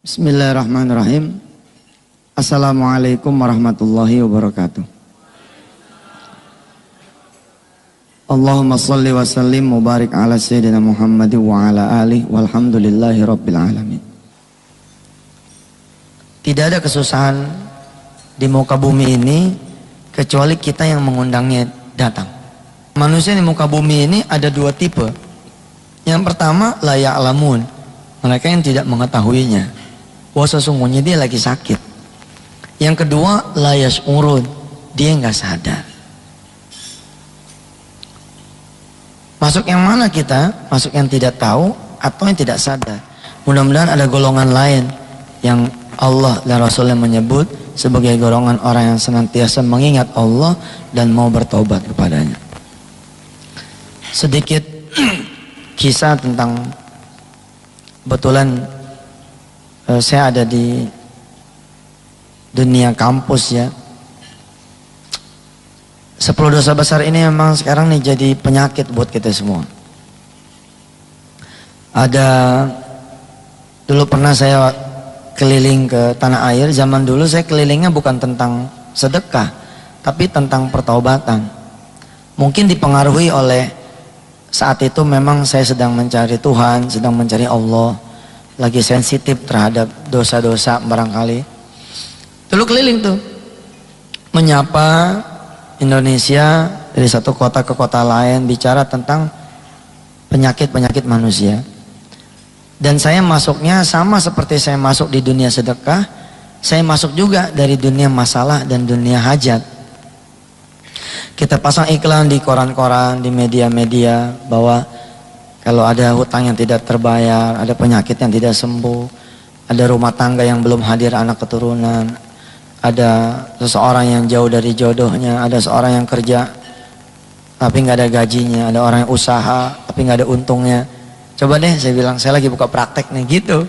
Bismillahirrahmanirrahim. Assalamualaikum warahmatullahi wabarakatuh. Allahumma salli wa sallim mubarak ala sayyidina Muhammad wa ala alihi walhamdulillahi rabbil alamin. Tidak ada kesusahan di muka bumi ini kecuali kita yang mengundangnya datang. Manusia di muka bumi ini ada dua tipe. Yang pertama la ya'lamun, mereka yang tidak mengetahuinya bahwa sesungguhnya dia lagi sakit. Yang kedua la yash'urun, dia nggak sadar. Masuk yang mana kita? Masuk yang tidak tahu atau yang tidak sadar? Mudah-mudahan ada golongan lain yang Allah dan Rasulnya menyebut sebagai golongan orang yang senantiasa mengingat Allah dan mau bertobat kepadanya. Sedikit kisah tentang, kebetulan saya ada di dunia kampus ya. 10 dosa besar ini memang sekarang nih jadi penyakit buat kita semua. Dulu pernah saya keliling ke tanah air. Zaman dulu saya kelilingnya bukan tentang sedekah, tapi tentang pertaubatan. Mungkin dipengaruhi oleh saat itu memang saya sedang mencari Tuhan, sedang mencari Allah, lagi sensitif terhadap dosa-dosa barangkali. Dulu keliling tuh menyapa Indonesia dari satu kota ke kota lain, bicara tentang penyakit-penyakit manusia. Dan saya masuknya sama seperti saya masuk di dunia sedekah, saya masuk juga dari dunia masalah dan dunia hajat. Kita pasang iklan di koran-koran, di media-media bahwa kalau ada hutang yang tidak terbayar, ada penyakit yang tidak sembuh, ada rumah tangga yang belum hadir anak keturunan, ada seseorang yang jauh dari jodohnya, ada seorang yang kerja tapi nggak ada gajinya, ada orang yang usaha tapi nggak ada untungnya. Coba deh, saya bilang saya lagi buka praktek nih gitu.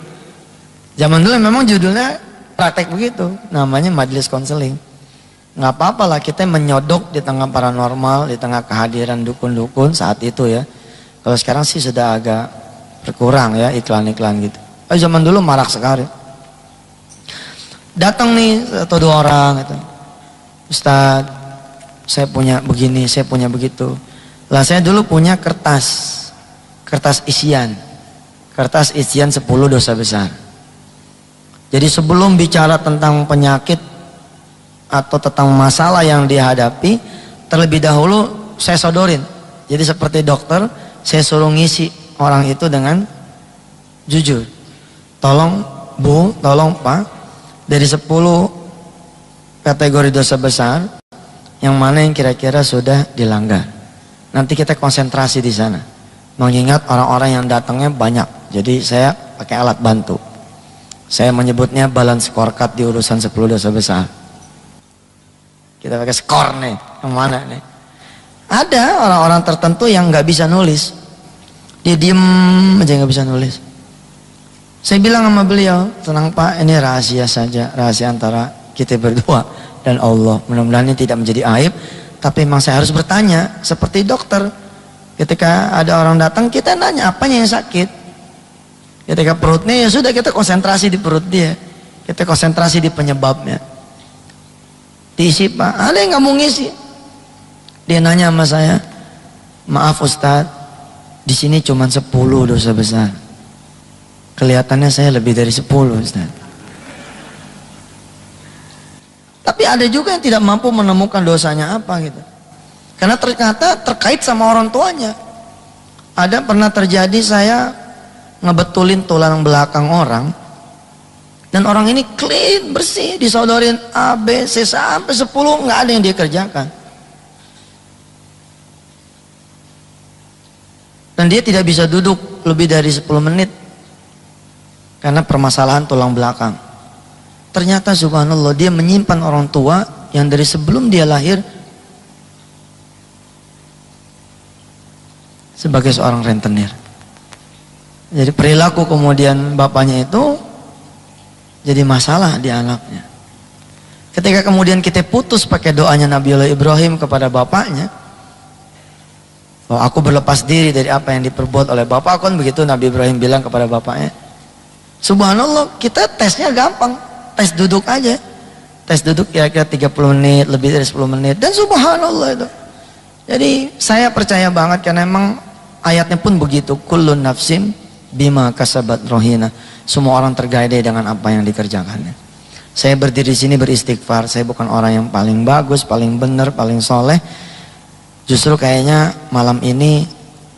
Zaman dulu memang judulnya praktek begitu, namanya majelis konseling. Nggak apa-apa lah kita menyodok di tengah paranormal, di tengah kehadiran dukun-dukun saat itu ya. Kalau sekarang sih sudah agak berkurang ya iklan-iklan gitu. Zaman dulu marak sekali. Datang nih satu dua orang gitu. Ustadz, saya punya begini, saya punya begitu. Lah saya dulu punya kertas isian 10 dosa besar. Jadi sebelum bicara tentang penyakit atau tentang masalah yang dihadapi, terlebih dahulu saya sodorin. Jadi seperti dokter, saya suruh ngisi orang itu dengan jujur. Tolong Bu, tolong Pak, dari 10 kategori dosa besar, yang mana yang kira-kira sudah dilanggar. Nanti kita konsentrasi di sana. Mengingat orang-orang yang datangnya banyak. Jadi saya pakai alat bantu. Saya menyebutnya balance scorecard di urusan 10 dosa besar. Kita pakai skor nih, yang mana nih? Ada orang-orang tertentu yang nggak bisa nulis. Dia diem aja nggak bisa nulis. Saya bilang sama beliau, tenang Pak, ini rahasia saja, rahasia antara kita berdua dan Allah. Mudah-mudahan ini tidak menjadi aib, tapi memang saya harus bertanya, seperti dokter. Ketika ada orang datang, kita nanya apanya yang sakit. Ketika perutnya, ya sudah kita konsentrasi di perut dia. Kita konsentrasi di penyebabnya. Diisi Pak, ada yang nggak mau ngisi. Dia nanya sama saya, maaf Ustadz, di sini cuma 10 dosa besar. Kelihatannya saya lebih dari 10 Ustaz. Tapi ada juga yang tidak mampu menemukan dosanya apa gitu. Karena ternyata terkait sama orang tuanya. Ada pernah terjadi saya ngebetulin tulang belakang orang. Dan orang ini clean, bersih, disodorin A, B, C sampai 10, nggak ada yang dia kerjakan. Dan dia tidak bisa duduk lebih dari 10 menit. Karena permasalahan tulang belakang. Ternyata subhanallah dia menyimpan orang tua yang dari sebelum dia lahir sebagai seorang rentenir. Jadi perilaku kemudian bapaknya itu jadi masalah di anaknya. Ketika kemudian kita putus pakai doanya Nabiullah Ibrahim kepada bapaknya, bahwa aku berlepas diri dari apa yang diperbuat oleh bapakku, kan begitu Nabi Ibrahim bilang kepada bapaknya. Subhanallah, kita tesnya gampang, tes duduk aja. Tes duduk kira-kira 30 menit, lebih dari 10 menit, dan subhanallah itu. Jadi saya percaya banget karena emang ayatnya pun begitu, kullun nafsim bima kasabat rohina. Semua orang tergadai dengan apa yang dikerjakannya. Saya berdiri di sini beristighfar, saya bukan orang yang paling bagus, paling benar, paling soleh. Justru kayaknya malam ini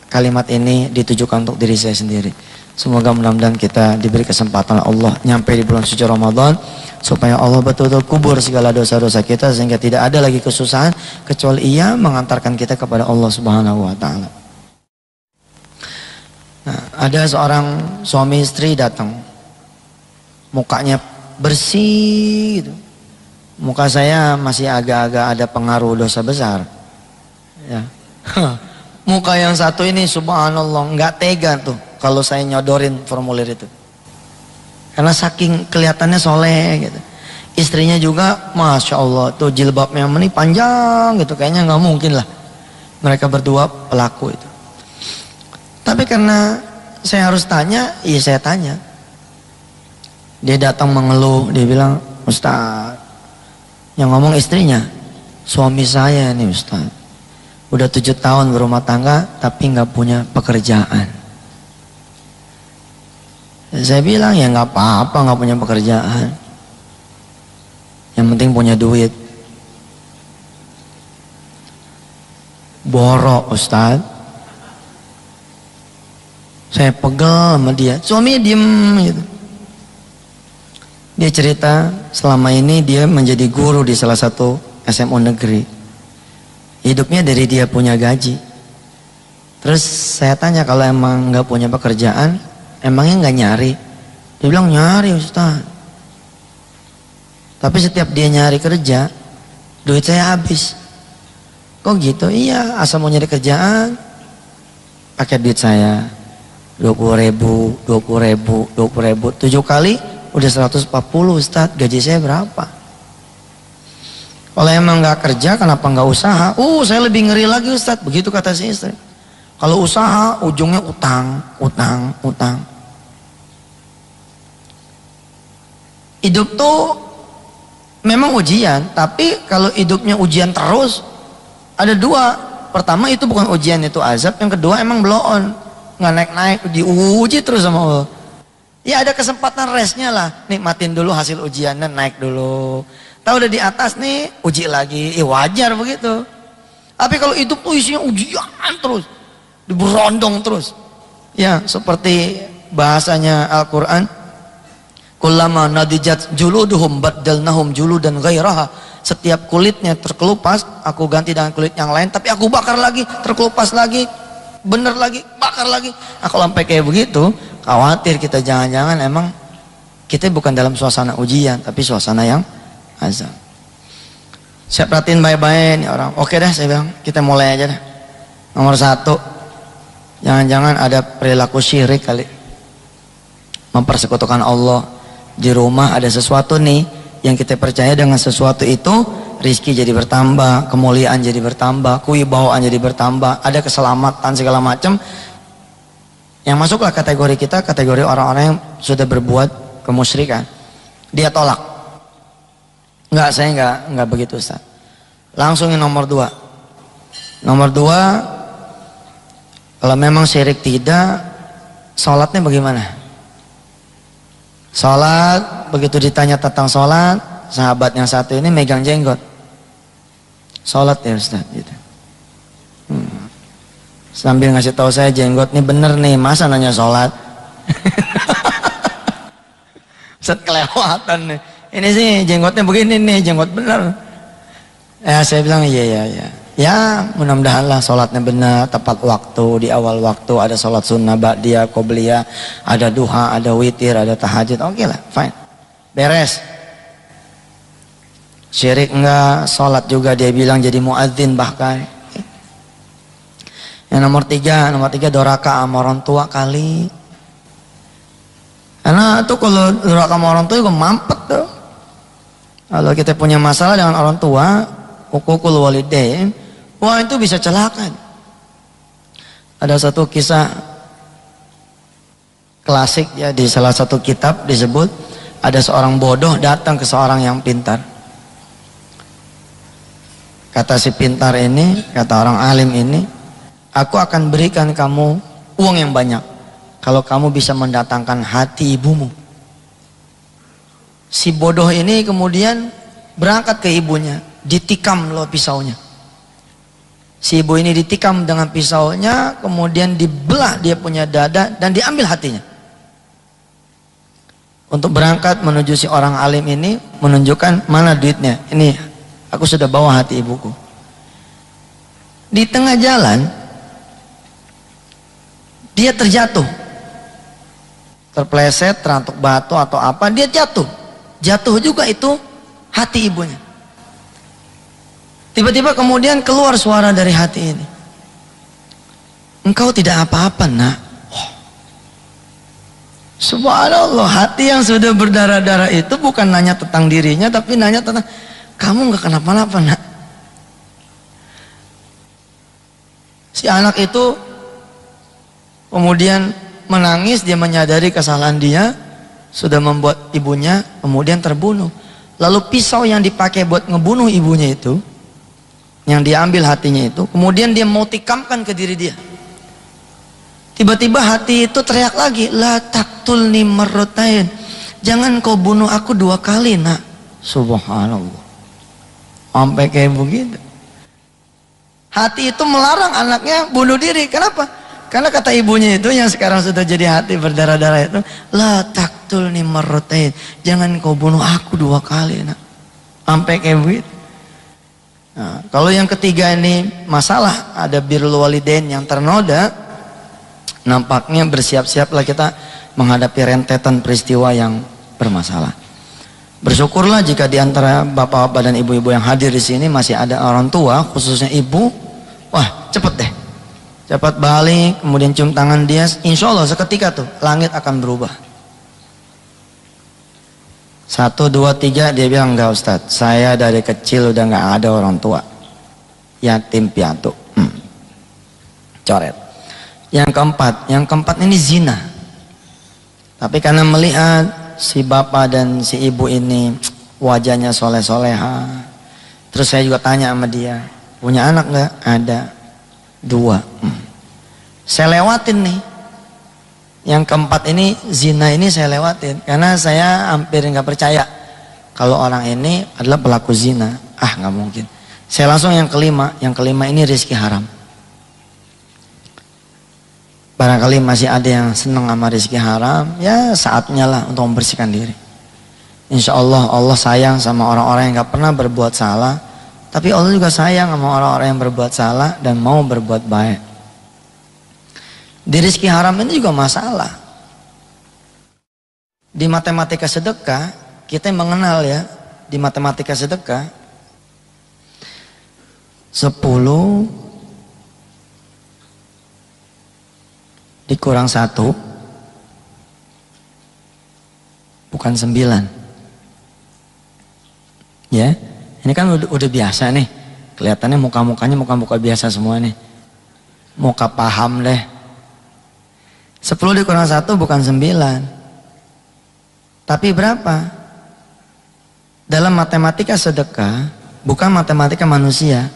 kalimat ini ditujukan untuk diri saya sendiri. Semoga mudah-mudahan kita diberi kesempatan Allah nyampe di bulan suci Ramadan, supaya Allah betul-betul kubur segala dosa-dosa kita, sehingga tidak ada lagi kesusahan kecuali Ia mengantarkan kita kepada Allah Subhanahu wa taala. Nah, ada seorang suami istri datang, mukanya bersih gitu. Muka saya masih agak-agak ada pengaruh dosa besar. Ya. Muka yang satu ini subhanallah nggak tega tuh kalau saya nyodorin formulir itu, karena saking kelihatannya soleh gitu. Istrinya juga masya Allah tuh jilbabnya ini panjang gitu, kayaknya nggak mungkin lah mereka berdua pelaku itu. Tapi karena saya harus tanya, iya saya tanya. Dia datang mengeluh, dia bilang, Ustaz, yang ngomong istrinya, suami saya nih Ustaz, udah 7 tahun berumah tangga tapi nggak punya pekerjaan. Saya bilang ya nggak apa-apa nggak punya pekerjaan, yang penting punya duit. Borok Ustaz. Saya pegel sama dia, suaminya diem gitu. Dia cerita selama ini dia menjadi guru di salah satu SMU negeri. Hidupnya dari dia punya gaji. Terus saya tanya, kalau emang nggak punya pekerjaan, emangnya nggak nyari? Dia bilang nyari Ustaz. Tapi setiap dia nyari kerja, duit saya habis. Kok gitu? Iya, asal mau nyari kerjaan, pakai duit saya 20.000, 20.000, 20.000, 7 kali udah 140 Ustaz. Gaji saya berapa? Kalau emang nggak kerja, kenapa nggak usaha? Saya lebih ngeri lagi Ustaz. Begitu kata si istri. Kalau usaha ujungnya utang, utang, utang. Hidup tuh memang ujian, tapi kalau hidupnya ujian terus, ada dua. Pertama itu bukan ujian, itu azab. Yang kedua emang blow on, nggak naik-naik, diuji terus sama Allah. Ya ada kesempatan resnya lah, nikmatin dulu hasil ujiannya, naik dulu. Tahu udah di atas nih, uji lagi, wajar begitu. Tapi kalau hidup tuh isinya ujian terus, diberondong terus. Ya seperti bahasanya Al-Quran, kullama nadijat juluduhum baddalnahum juludan ghairaha. Setiap kulitnya terkelupas, aku ganti dengan kulit yang lain, tapi aku bakar lagi, terkelupas lagi, bener lagi, bakar lagi. Nah, kalau sampai kayak begitu, khawatir kita jangan-jangan emang kita bukan dalam suasana ujian, tapi suasana yang azab. Saya perhatiin baik-baik nih orang. Oke dah, saya bilang kita mulai aja dah. Nomor 1, jangan-jangan ada perilaku syirik kali, mempersekutukan Allah. Di rumah ada sesuatu nih yang kita percaya, dengan sesuatu itu rizki jadi bertambah, kemuliaan jadi bertambah, kewibawaan jadi bertambah, ada keselamatan segala macam. Yang masuklah kategori kita, kategori orang-orang yang sudah berbuat kemusyrikan. Dia tolak. Enggak, saya enggak begitu Ustaz. Langsung yang nomor 2. Nomor 2, kalau memang syirik tidak, sholatnya bagaimana? Sholat, begitu ditanya tentang sholat, sahabat yang satu ini megang jenggot. Sholat ya Ustaz gitu. Sambil ngasih tahu saya, jenggot nih bener nih, masa nanya sholat? Ustaz kelewatan nih. Ini sih jenggotnya begini nih, jenggot bener. Ya saya bilang iya. Ya mudah-mudahan lah sholatnya benar, tepat waktu, di awal waktu, ada sholat sunnah, ba'diyah, qobliyah, ada duha, ada witir, ada tahajud. Oke lah, fine. Beres. Syirik enggak, sholat juga dia bilang jadi muadzin bahkan. Yang nomor 3 doraka sama orang tua kali. Karena tuh kalau doraka sama orang tua juga mampet tuh. Kalau kita punya masalah dengan orang tua, hukukul walidain, wah itu bisa celaka. Ada satu kisah klasik ya, di salah satu kitab disebut ada seorang bodoh datang ke seorang yang pintar. Kata si pintar ini, kata orang alim ini, aku akan berikan kamu uang yang banyak kalau kamu bisa mendatangkan hati ibumu. Si bodoh ini kemudian berangkat ke ibunya, ditikam loh pisaunya. Si ibu ini ditikam dengan pisaunya, kemudian dibelah dia punya dada dan diambil hatinya. Untuk berangkat menuju si orang alim ini, menunjukkan mana duitnya. Ini, aku sudah bawa hati ibuku. Di tengah jalan, dia terjatuh. Terpleset, terantuk batu atau apa, dia jatuh. Jatuh juga itu hati ibunya. Tiba-tiba kemudian keluar suara dari hati ini. Engkau tidak apa-apa, nak. Subhanallah, hati yang sudah berdarah-darah itu bukan nanya tentang dirinya, tapi nanya tentang kamu nggak kenapa-napa, nak. Si anak itu kemudian menangis, dia menyadari kesalahan dia, sudah membuat ibunya kemudian terbunuh. Lalu pisau yang dipakai buat ngebunuh ibunya itu, yang dia ambil hatinya itu, kemudian dia mau tikamkan ke diri dia. Tiba-tiba hati itu teriak lagi, la taqtulni marratain, jangan kau bunuh aku 2 kali, nak. Subhanallah, sampai kayak begitu. Hati itu melarang anaknya bunuh diri. Kenapa? Karena kata ibunya itu yang sekarang sudah jadi hati berdarah-darah itu, la taqtulni marratain, jangan kau bunuh aku 2 kali, nak. Sampai kayak begitu. Nah, kalau yang ketiga ini masalah ada birrul walidain yang ternoda, nampaknya bersiap-siaplah kita menghadapi rentetan peristiwa yang bermasalah. Bersyukurlah jika di antara bapak-bapak dan ibu-ibu yang hadir di sini masih ada orang tua, khususnya ibu. Wah, cepet deh, cepat balik, kemudian cium tangan dia. Insya Allah seketika tuh langit akan berubah. 1, 2, 3 dia bilang, enggak Ustadz, saya dari kecil udah nggak ada orang tua, yatim piatu. Coret. Yang keempat ini zina. Tapi karena melihat si bapak dan si ibu ini wajahnya soleh-soleha, terus saya juga tanya sama dia, punya anak nggak? Ada 2. Saya lewatin nih. Yang keempat ini, zina ini saya lewatin karena saya hampir nggak percaya kalau orang ini adalah pelaku zina. Nggak mungkin. Saya langsung yang kelima ini rezeki haram. Barangkali masih ada yang senang sama rezeki haram, ya saatnya lah untuk membersihkan diri. Insya Allah, Allah sayang sama orang-orang yang nggak pernah berbuat salah, tapi Allah juga sayang sama orang-orang yang berbuat salah dan mau berbuat baik. Di rezeki haram ini juga masalah. Di matematika sedekah, kita mengenal ya, di matematika sedekah 10 dikurang 1 bukan 9. Ya, ini kan udah biasa nih. Kelihatannya muka-mukanya muka-muka biasa semua nih. Muka paham deh. 10 dikurang 1 bukan 9. Tapi berapa? Dalam matematika sedekah, bukan matematika manusia.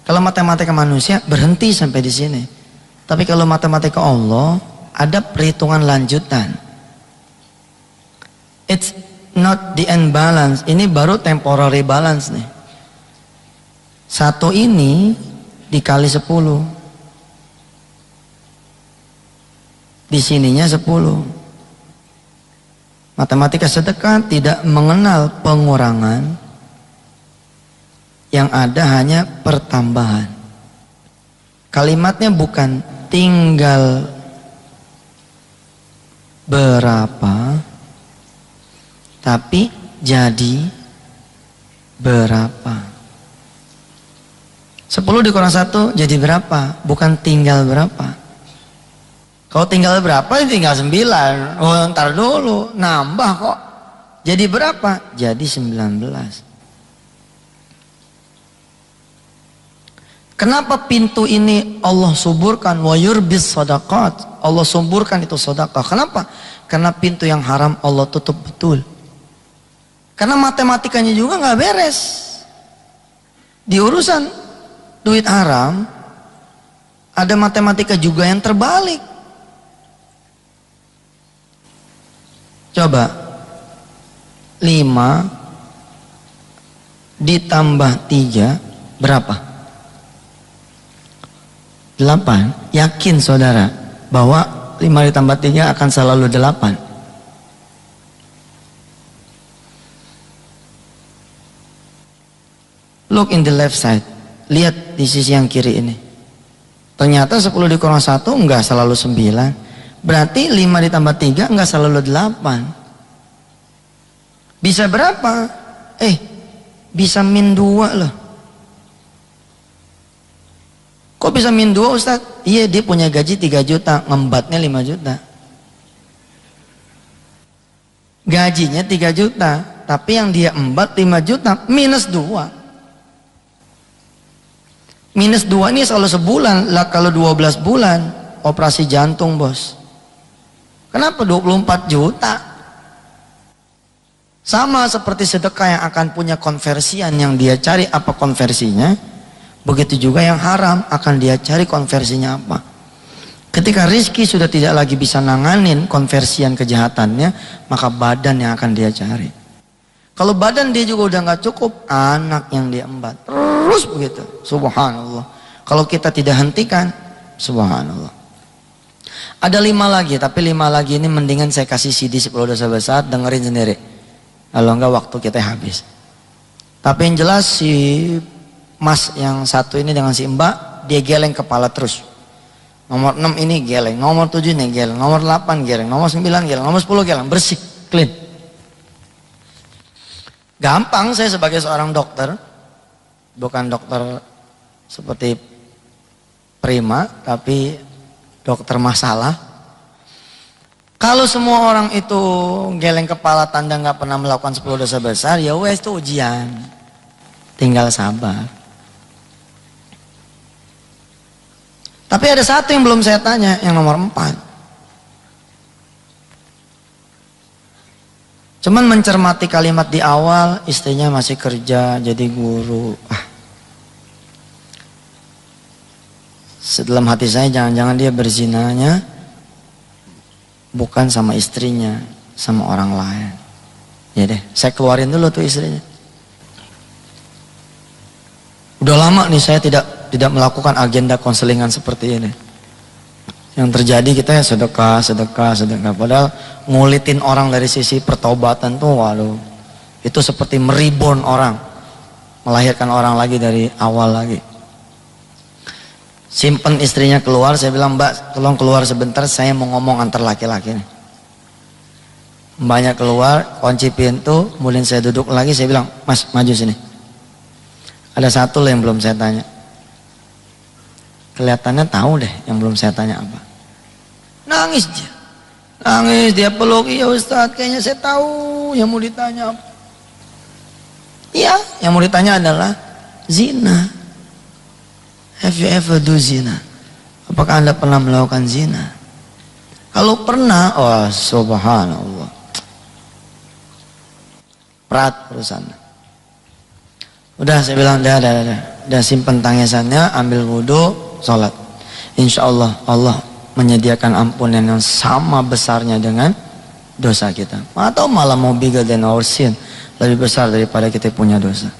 Kalau matematika manusia berhenti sampai di sini. Tapi kalau matematika Allah, ada perhitungan lanjutan. It's not the end balance. Ini baru temporary balance nih. 1 ini dikali 10. Di sininya 10. Matematika sedekah tidak mengenal pengurangan, yang ada hanya pertambahan. Kalimatnya bukan tinggal berapa, tapi jadi berapa. 10 dikurang 1 jadi berapa, bukan tinggal berapa. Kalau tinggal berapa, tinggal 9. Oh, ntar dulu, nambah kok. Jadi berapa? Jadi 19. Kenapa pintu ini Allah suburkan? Wa yurbis sadaqat. Allah suburkan itu sedekah. Kenapa? Karena pintu yang haram Allah tutup betul. Karena matematikanya juga nggak beres. Di urusan duit haram ada matematika juga yang terbalik. Coba 5 ditambah 3 berapa? 8. Yakin saudara bahwa 5 ditambah 3 akan selalu 8? Look in the left side. Lihat di sisi yang kiri ini. Ternyata 10 dikurang 1 enggak selalu 9. Berarti 5 ditambah 3 enggak selalu 8. Bisa berapa? Bisa min 2 loh. Kok bisa min 2 Ustaz? Iya, dia punya gaji 3 juta, ngembatnya 5 juta. Gajinya 3 juta, tapi yang dia embat 5 juta, minus 2. Minus 2 ini selalu sebulan. Lah kalau 12 bulan, operasi jantung bos. Kenapa 24 juta? Sama seperti sedekah yang akan punya konversian yang dia cari apa konversinya. Begitu juga yang haram akan dia cari konversinya apa. Ketika rizki sudah tidak lagi bisa nanganin konversian kejahatannya, maka badan yang akan dia cari. Kalau badan dia juga udah nggak cukup, anak yang dia embat. Terus begitu. Subhanallah. Kalau kita tidak hentikan, subhanallah. Ada 5 lagi, tapi 5 lagi ini mendingan saya kasih CD 10 dosa besar, dengerin sendiri. Kalau enggak waktu kita habis. Tapi yang jelas si Mas yang satu ini dengan si Mbak, dia geleng kepala terus. Nomor 6 ini geleng, nomor 7 ini geleng, nomor 8 geleng, nomor 9 geleng, nomor 10 geleng, bersih, clean. Gampang saya sebagai seorang dokter, bukan dokter seperti prima, tapi dokter masalah. Kalau semua orang itu geleng kepala tanda nggak pernah melakukan 10 dosa besar, ya wes itu ujian. Tinggal sabar. Tapi ada satu yang belum saya tanya, yang nomor 4. Cuman mencermati kalimat di awal, istrinya masih kerja jadi guru. Dalam hati saya jangan-jangan dia berzinanya bukan sama istrinya, sama orang lain. Ya deh, saya keluarin dulu tuh istrinya. Udah lama nih saya tidak melakukan agenda konselingan seperti ini. Yang terjadi kita ya sedekah. Padahal ngulitin orang dari sisi pertobatan tuh, waduh, itu seperti meribon orang, melahirkan orang lagi dari awal lagi. Simpen istrinya keluar, saya bilang, Mbak tolong keluar sebentar, saya mau ngomong antar laki-laki nih. Mbaknya keluar, kunci pintu, kemudian saya duduk lagi, saya bilang, Mas maju sini. Ada satu loh yang belum saya tanya. Kelihatannya tahu deh yang belum saya tanya apa. Nangis dia peluk, iya Ustadz kayaknya saya tahu yang mau ditanya apa. Iya, yang mau ditanya adalah zina. Have you ever do zina? Apakah Anda pernah melakukan zina? Kalau pernah, oh subhanallah, berat perusahaan. Udah saya bilang, udah simpen tangisannya, ambil wudhu, sholat. Insya Allah Allah menyediakan ampunan yang sama besarnya dengan dosa kita. Atau malah mau bigger than our sin, lebih besar daripada kita punya dosa.